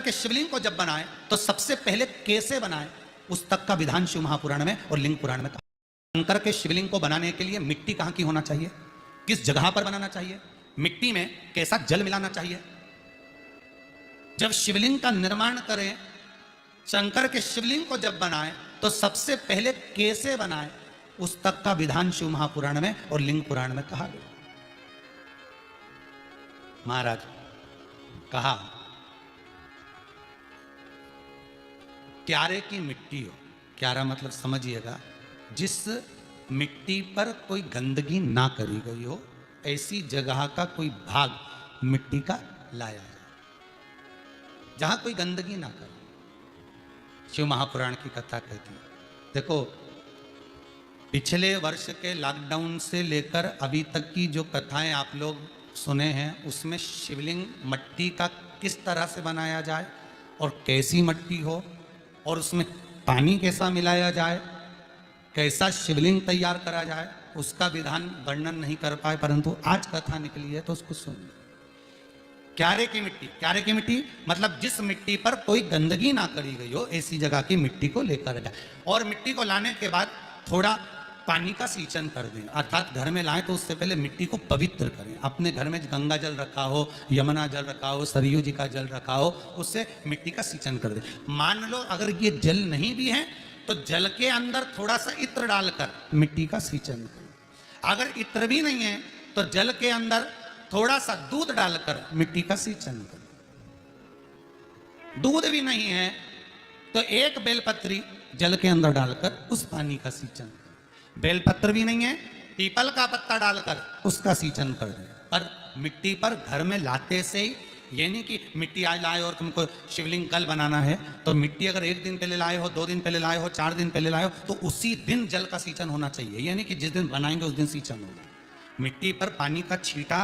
के शिवलिंग को जब बनाए तो सबसे पहले कैसे बनाए उस तक का विधान शिव महापुराण में और लिंग पुराण में कहा। शंकर के शिवलिंग को बनाने के लिए मिट्टी कहां की होना चाहिए, किस जगह पर बनाना चाहिए, मिट्टी में कैसा जल मिलाना चाहिए। जब शिवलिंग का निर्माण करें, शंकर के शिवलिंग को जब बनाए तो सबसे पहले कैसे बनाए उस तक का विधान शिव महापुराण में और लिंग पुराण में कहा गया। महाराज कहा क्यारे की मिट्टी हो, क्यारा मतलब समझिएगा जिस मिट्टी पर कोई गंदगी ना करी गई हो, ऐसी जगह का कोई भाग मिट्टी का लाया जाए जहां कोई गंदगी ना करे। शिव महापुराण की कथा कहती है। देखो पिछले वर्ष के लॉकडाउन से लेकर अभी तक की जो कथाएं आप लोग सुने हैं उसमें शिवलिंग मट्टी का किस तरह से बनाया जाए और कैसी मट्टी हो और उसमें पानी कैसा मिलाया जाए, कैसा शिवलिंग तैयार करा जाए, उसका विधान वर्णन नहीं कर पाए, परंतु आज कथा निकली है तो उसको सुनिए। क्यारे की मिट्टी, क्यारे की मिट्टी मतलब जिस मिट्टी पर कोई गंदगी ना करी गई हो ऐसी जगह की मिट्टी को लेकर जाए और मिट्टी को लाने के बाद थोड़ा पानी का सिंचन कर दें, अर्थात घर में लाएं तो उससे पहले मिट्टी को पवित्र करें। अपने घर में गंगा जल रखा हो, यमुना जल रखा हो, सरयू जी का जल रखा हो, उससे मिट्टी का सिंचन कर दें। मान लो अगर ये जल नहीं भी है तो जल के अंदर थोड़ा सा इत्र डालकर मिट्टी का सिंचन करें। अगर इत्र भी नहीं है तो जल के अंदर थोड़ा सा दूध डालकर मिट्टी का सिंचन करें। दूध भी नहीं है तो एक बेलपत्री जल के अंदर डालकर उस पानी का सिंचन करें। बेलपत्र भी नहीं है, पीपल का पत्ता डालकर उसका सिंचन कर दें। पर मिट्टी पर घर में लाते से ही, ये नहीं कि मिट्टी आज लाए और तुमको शिवलिंग कल बनाना है तो मिट्टी अगर एक दिन पहले लाए हो, 2 दिन पहले लाए हो, 4 दिन पहले लाए हो तो उसी दिन जल का सिंचन होना चाहिए। यानी कि जिस दिन बनाएंगे उस दिन सिंचन होगा। मिट्टी पर पानी का छींटा,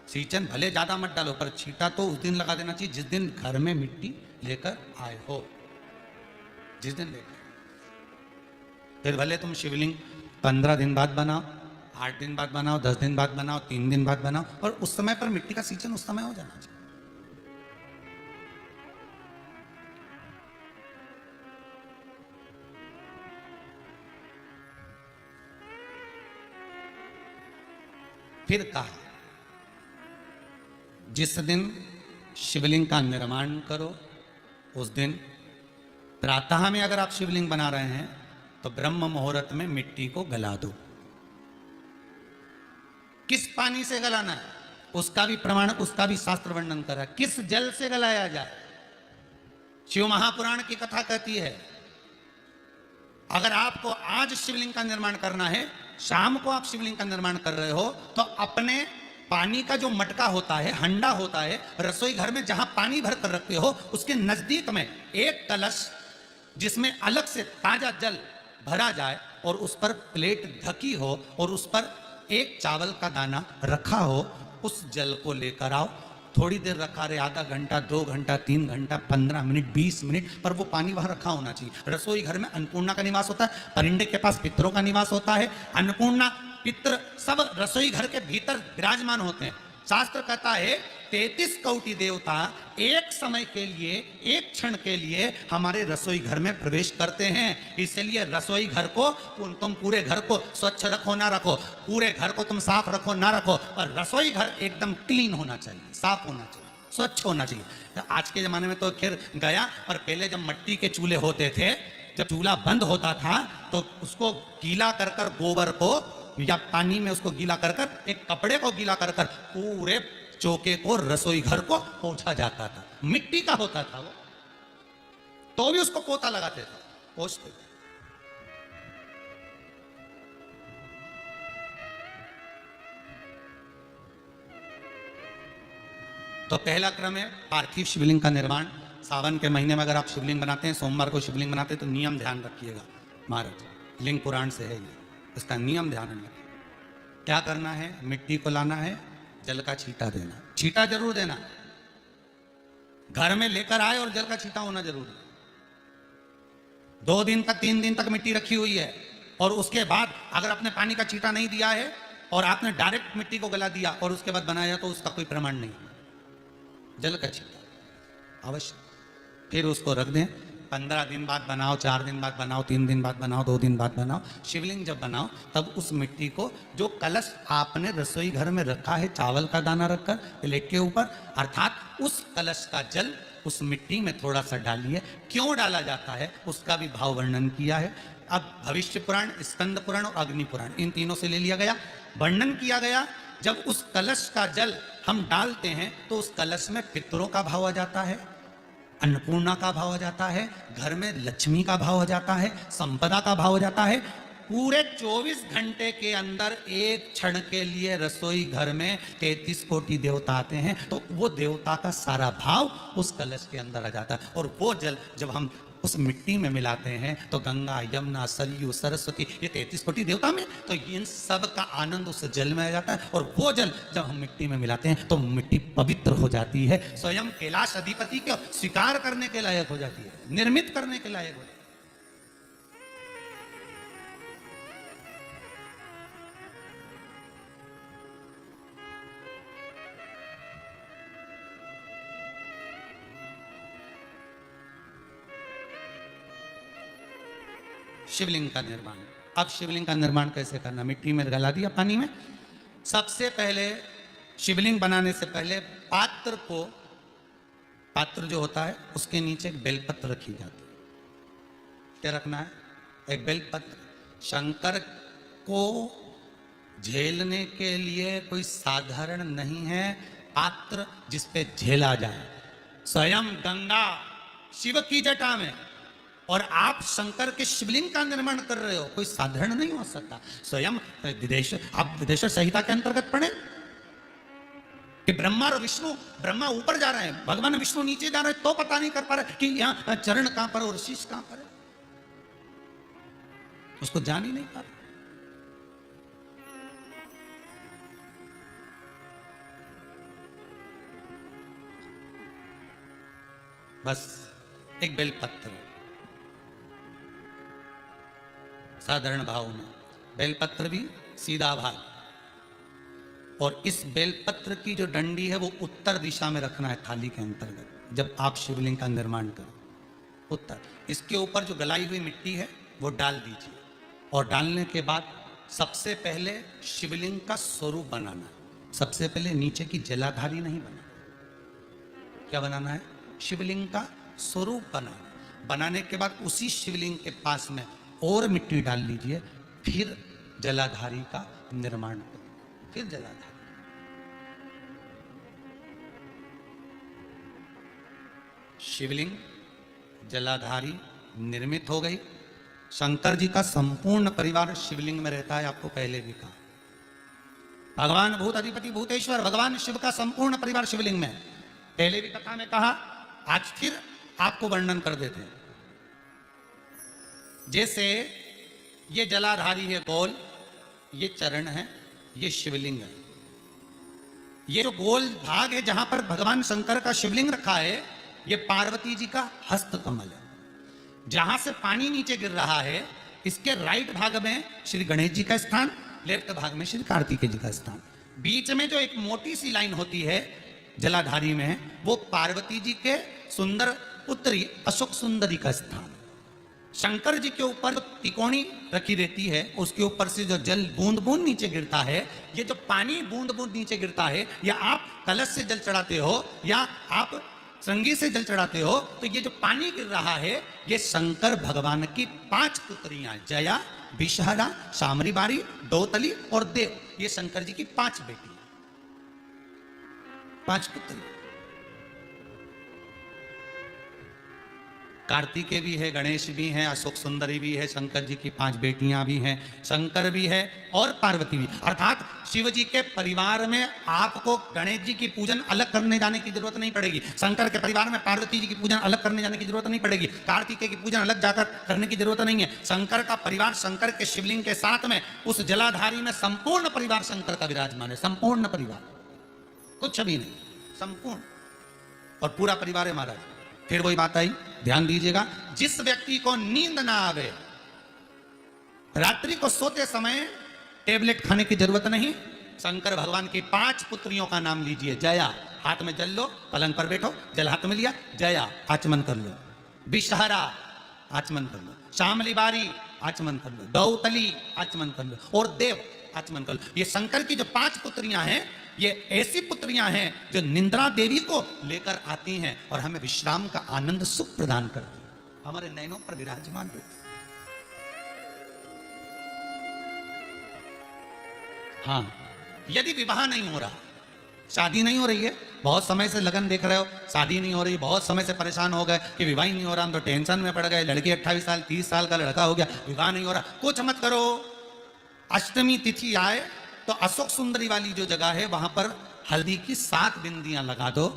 सिंचन भले ज्यादा मत डालो पर छींटा तो उस दिन लगा देना चाहिए जिस दिन घर में मिट्टी लेकर आए हो, जिस दिन लेकर। फिर भले तुम शिवलिंग 15 दिन बाद बनाओ, 8 दिन बाद बनाओ, 10 दिन बाद बनाओ, 3 दिन बाद बनाओ, और उस समय पर मिट्टी का सिंचन उस समय हो जाना चाहिए। फिर कहा जिस दिन शिवलिंग का निर्माण करो उस दिन प्रातः में अगर आप शिवलिंग बना रहे हैं तो ब्रह्म मुहूर्त में मिट्टी को गला दो। किस पानी से गलाना है उसका भी प्रमाण, उसका भी शास्त्र वर्णन करा। किस जल से गलाया जाए, शिव महापुराण की कथा कहती है अगर आपको आज शिवलिंग का निर्माण करना है, शाम को आप शिवलिंग का निर्माण कर रहे हो तो अपने पानी का जो मटका होता है, हंडा होता है, रसोई घर में जहां पानी भर कर रखते हो उसके नजदीक में एक कलश जिसमें अलग से ताजा जल भरा जाए और उस पर प्लेट ढकी हो और उस पर एक चावल का दाना रखा हो, उस जल को लेकर आओ। थोड़ी देर रखा रहे, आधा घंटा, 2 घंटा, 3 घंटा, 15 मिनट, 20 मिनट, पर वो पानी वहां रखा होना चाहिए। रसोई घर में अन्नपूर्णा का निवास होता है, परिंदे के पास पितरों का निवास होता है। अन्नपूर्णा, पितर सब रसोई घर के भीतर विराजमान होते हैं। शास्त्र कहता है 33 कोटि देवता एक समय के लिए, एक क्षण के लिए हमारे रसोई घर में प्रवेश करते हैं। इसलिए रसोई घर को तुम पूरे घर को स्वच्छ रखो ना रखो, पूरे घर को तुम साफ रखो ना रखो, पर रसोई घर एकदम क्लीन होना चाहिए, साफ होना चाहिए, स्वच्छ होना चाहिए। तो आज के जमाने में तो खैर गया, पर पहले जब मिट्टी के चूल्हे होते थे, जब चूल्हा बंद होता था तो उसको गीला कर कर, गोबर को या पानी में उसको गीला कर कर, एक कपड़े को गीला कर कर पूरे चौके को, रसोई घर को पोंछा जाता था। मिट्टी का होता था वो, तो भी उसको पोता लगाते थे, पोंछते। तो पहला क्रम है पार्थिव शिवलिंग का निर्माण। सावन के महीने में अगर आप शिवलिंग बनाते हैं, सोमवार को शिवलिंग बनाते हैं, तो नियम ध्यान रखिएगा महाराज, लिंग पुराण से है ये, इसका नियम ध्यान रखिए। क्या करना है, मिट्टी को लाना है, जल का छींटा देना, छींटा जरूर देना, घर में लेकर आए और जल का छींटा होना जरूरी है। 2 दिन तक, 3 दिन तक मिट्टी रखी हुई है और उसके बाद अगर आपने पानी का छींटा नहीं दिया है और आपने डायरेक्ट मिट्टी को गला दिया और उसके बाद बनाया तो उसका कोई प्रमाण नहीं। जल का छींटा अवश्य। फिर उसको रख दें। 15 दिन बाद बनाओ, 4 दिन बाद बनाओ, 3 दिन बाद बनाओ, 2 दिन बाद बनाओ। शिवलिंग जब बनाओ तब उस मिट्टी को, जो कलश आपने रसोई घर में रखा है चावल का दाना रखकर प्लेट के ऊपर, अर्थात उस कलश का जल उस मिट्टी में थोड़ा सा डालिए। क्यों डाला जाता है उसका भी भाव वर्णन किया है। अब भविष्य पुराण, स्कंद पुराण और अग्नि पुराण, इन तीनों से ले लिया गया। वर्णन किया गया जब उस कलश का जल हम डालते हैं तो उस कलश में पितरों का भाव आ जाता है, अन्नपूर्णा का भाव आ जाता है, घर में लक्ष्मी का भाव आ जाता है, संपदा का भाव आ जाता है। पूरे 24 घंटे के अंदर एक क्षण के लिए रसोई घर में 33 कोटि देवता आते हैं, तो वो देवता का सारा भाव उस कलश के अंदर आ जाता है। और वो जल जब हम उस मिट्टी में मिलाते हैं तो गंगा, यमुना, सरयू, सरस्वती, ये 33 कोटि देवता में, तो इन सब का आनंद उस जल में आ जाता है। और वो जल जब हम मिट्टी में मिलाते हैं तो मिट्टी पवित्र हो जाती है, स्वयं कैलाश अधिपति को स्वीकार करने के लायक हो जाती है, निर्मित करने के लायक हो जाती है। शिवलिंग का निर्माण। अब शिवलिंग का निर्माण कैसे करना? मिट्टी में गला दिया पानी में। सबसे पहले शिवलिंग बनाने से पहले पात्र जो होता है उसके नीचे एक बेलपत्र रखी जाती है। क्या रखना है? एक बेलपत्र। शंकर को झेलने के लिए कोई साधारण नहीं है पात्र जिसपे झेला जाए। स्वयं गंगा शिव की जटा में और आप शंकर के शिवलिंग का निर्माण कर रहे हो, कोई साधारण नहीं हो सकता। स्वयं आप विदेशर संहिता के अंतर्गत पढ़े कि ब्रह्मा और विष्णु, ब्रह्मा ऊपर जा रहे हैं, भगवान विष्णु नीचे जा रहे हैं, तो पता नहीं कर पा रहे कि यहां चरण कहां पर और शीश कहां पर है, उसको जान ही नहीं पा रहे। बस एक बेलपत्र, साधारण भाव में बेलपत्र भी सीधा भाग, और इस बेलपत्र की जो डंडी है वो उत्तर दिशा में रखना है थाली के अंतर्गत। जब आप शिवलिंग का निर्माण करें उत्तर, इसके ऊपर जो गलाई हुई मिट्टी है वो डाल दीजिए, और डालने के बाद सबसे पहले शिवलिंग का स्वरूप बनाना है। सबसे पहले नीचे की जलाधारी नहीं बनाना। क्या बनाना है? शिवलिंग का स्वरूप बनाना। बनाने के बाद उसी शिवलिंग के पास में और मिट्टी डाल लीजिए, फिर जलाधारी का निर्माण करें। फिर जलाधारी, शिवलिंग जलाधारी निर्मित हो गई। शंकर जी का संपूर्ण परिवार शिवलिंग में रहता है, आपको पहले भी कहा। भगवान भूत अधिपति भूतेश्वर भगवान शिव का संपूर्ण परिवार शिवलिंग में है, पहले भी कथा में कहा, आज फिर आपको वर्णन कर देते हैं। जैसे ये जलाधारी है गोल, ये चरण है, ये शिवलिंग है। ये जो गोल भाग है जहां पर भगवान शंकर का शिवलिंग रखा है, ये पार्वती जी का हस्त कमल है। जहां से पानी नीचे गिर रहा है, इसके राइट भाग में श्री गणेश जी का स्थान, लेफ्ट भाग में श्री कार्तिकेय जी का स्थान। बीच में जो एक मोटी सी लाइन होती है जलाधारी में, वो पार्वती जी के सुंदर पुत्री अशोक सुंदरी का स्थान। शंकर जी के ऊपर जो तिकोनी रखी रहती है, उसके ऊपर से जो जल बूंद बूंद नीचे गिरता है, ये जो पानी बूंद बूंद नीचे गिरता है, या आप कलश से जल चढ़ाते हो या आप श्रृंगी से जल चढ़ाते हो, तो ये जो पानी गिर रहा है, ये शंकर भगवान की 5 पुत्रियां, जया, विषहरा, शामरी बारी, दौतली और देव, ये शंकर जी की 5 बेटी, 5 पुत्री। कार्तिकेय भी है, गणेश भी हैं, अशोक सुंदरी भी है, शंकर जी की 5 बेटियां भी हैं, शंकर भी है और पार्वती भी। अर्थात शिव जी के परिवार में आपको गणेश जी की पूजन अलग करने जाने की जरूरत नहीं पड़ेगी, शंकर के परिवार में पार्वती जी की पूजन अलग करने जाने की जरूरत नहीं पड़ेगी, कार्तिकेय की पूजन अलग जाकर करने की जरूरत नहीं है। शंकर का परिवार शंकर के शिवलिंग के साथ में उस जलाधारी में संपूर्ण परिवार शंकर का विराजमान है, संपूर्ण परिवार, कुछ भी नहीं, संपूर्ण, और पूरा परिवार है महाराज। फिर वही बात आई, ध्यान दीजिएगा, जिस व्यक्ति को नींद ना आवे, रात्रि को सोते समय टेबलेट खाने की जरूरत नहीं, शंकर भगवान की 5 पुत्रियों का नाम लीजिए, जया, हाथ में जल लो, पलंग पर बैठो, जल हाथ में लिया, जया आचमन कर लो, विषहरा आचमन कर लो, शामली बारी आचमन कर लो, दौतली आचमन कर लो और देव आचमन कर लो। ये शंकर की जो 5 पुत्रियां हैं, ये ऐसी पुत्रियां हैं जो निंद्रा देवी को लेकर आती हैं और हमें विश्राम का आनंद सुख प्रदान करती हैं, हमारे नयनों पर विराजमान होती। हाँ, यदि विवाह नहीं हो रहा, शादी नहीं हो रही है, बहुत समय से लगन देख रहे हो, शादी नहीं हो रही, बहुत समय से परेशान हो गए कि विवाह ही नहीं हो रहा, हम तो टेंशन में पड़ गए, लड़की 28 साल 30 साल का लड़का हो गया, विवाह नहीं हो रहा, कुछ मत करो। अष्टमी तिथि आए तो अशोक सुंदरी वाली जो जगह है वहां पर हल्दी की 7 बिंदियां लगा दो,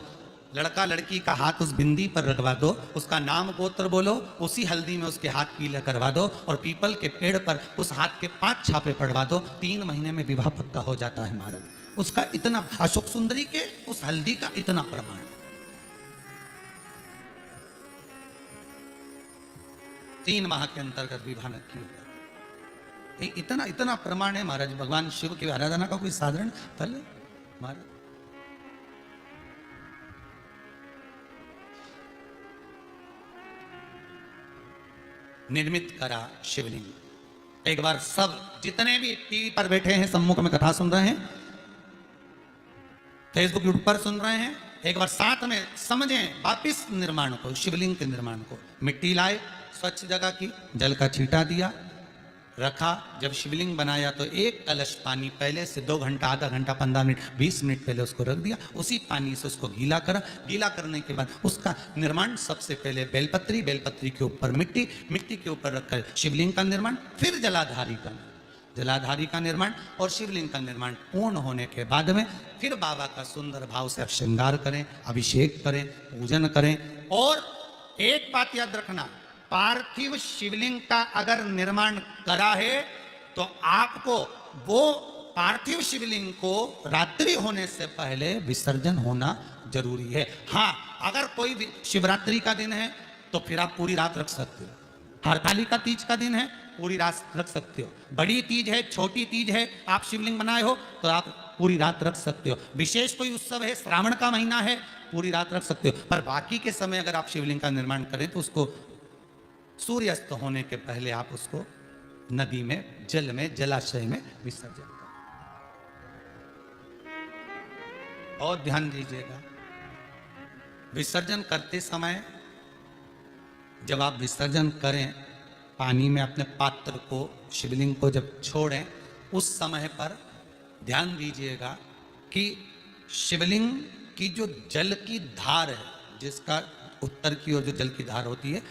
लड़का लड़की का हाथ उस बिंदी पर रखवा दो, उसका नाम गोत्र बोलो, उसी हल्दी में उसके हाथ पीला करवा दो और पीपल के पेड़ पर उस हाथ के 5 छापे पड़वा दो, 3 महीने में विवाह पक्का हो जाता है महाराज। उसका इतना, अशोक सुंदरी के उस हल्दी का इतना प्रमाण। 3 माह के अंतर्गत विवाह न किया, इतना इतना प्रमाण है महाराज। भगवान शिव की आराधना का कोई साधारण फल है महाराज। निर्मित करा शिवलिंग। एक बार सब जितने भी टीवी पर बैठे हैं, सम्मुख में कथा सुन रहे हैं, फेसबुक यूट्यूब पर सुन रहे हैं, एक बार साथ में समझें वापिस निर्माण को, शिवलिंग के निर्माण को। मिट्टी लाए, स्वच्छ जगह की, जल का छींटा दिया, रखा। जब शिवलिंग बनाया तो 1 कलश पानी पहले से 2 घंटा, आधा घंटा, 15 मिनट, 20 मिनट पहले उसको रख दिया, उसी पानी से उसको गीला करा। गीला करने के बाद उसका निर्माण सबसे पहले बेलपत्री, बेलपत्री के ऊपर मिट्टी, मिट्टी के ऊपर रखकर शिवलिंग का निर्माण, फिर जलाधारी का, जलाधारी का निर्माण और शिवलिंग का निर्माण पूर्ण होने के बाद में फिर बाबा का सुंदर भाव से श्रृंगार करें, अभिषेक करें, पूजन करें। और एक बात याद रखना, पार्थिव शिवलिंग का अगर निर्माण करा है तो आपको वो पार्थिव शिवलिंग को रात्रि होने से पहले विसर्जन होना जरूरी है। हाँ, अगर कोई शिवरात्रि का दिन है तो फिर आप पूरी रात रख सकते हो, हरतालिका तीज का दिन है पूरी रात रख सकते हो, बड़ी तीज है, छोटी तीज है, आप शिवलिंग बनाए हो तो आप पूरी रात रख सकते हो, विशेष कोई उत्सव है, श्रावण का महीना है, पूरी रात रख सकते हो। पर बाकी के समय अगर आप शिवलिंग का निर्माण करें तो उसको सूर्यास्त होने के पहले आप उसको नदी में, जल में, जलाशय में विसर्जन करें। और ध्यान दीजिएगा, विसर्जन करते समय जब आप विसर्जन करें, पानी में अपने पात्र को, शिवलिंग को जब छोड़ें, उस समय पर ध्यान दीजिएगा कि शिवलिंग की जो जल की धार है, जिसका उत्तर की ओर जो जल की धार होती है,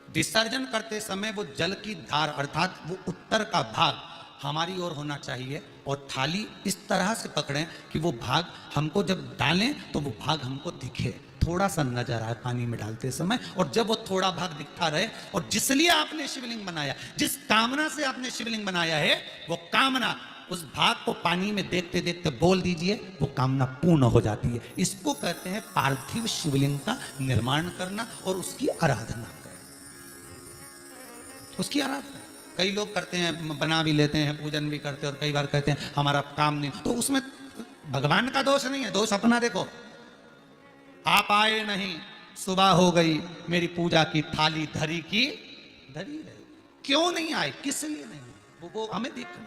विसर्जन करते समय वो जल की धार अर्थात वो उत्तर का भाग हमारी ओर होना चाहिए और थाली इस तरह से पकड़ें कि वो भाग हमको जब डालें तो वो भाग हमको दिखे, थोड़ा सा नजर आए पानी में डालते समय। और जब वो थोड़ा भाग दिखता रहे, और जिसलिए आपने शिवलिंग बनाया, जिस कामना से आपने शिवलिंग बनाया है, वो कामना उस भाग को पानी में देखते देखते बोल दीजिए, वो कामना पूर्ण हो जाती है। इसको कहते हैं पार्थिव शिवलिंग का निर्माण करना और उसकी आराधना करना, उसकी आराधना। कई लोग करते हैं, बना भी लेते हैं, पूजन भी करते हैं, और कई बार कहते हैं हमारा काम नहीं, तो उसमें भगवान का दोष नहीं है, दोष अपना। देखो, आप आए नहीं, सुबह हो गई, मेरी पूजा की थाली धरी की धरी रही, क्यों नहीं आए, किस लिए नहीं, वो हमें देखना।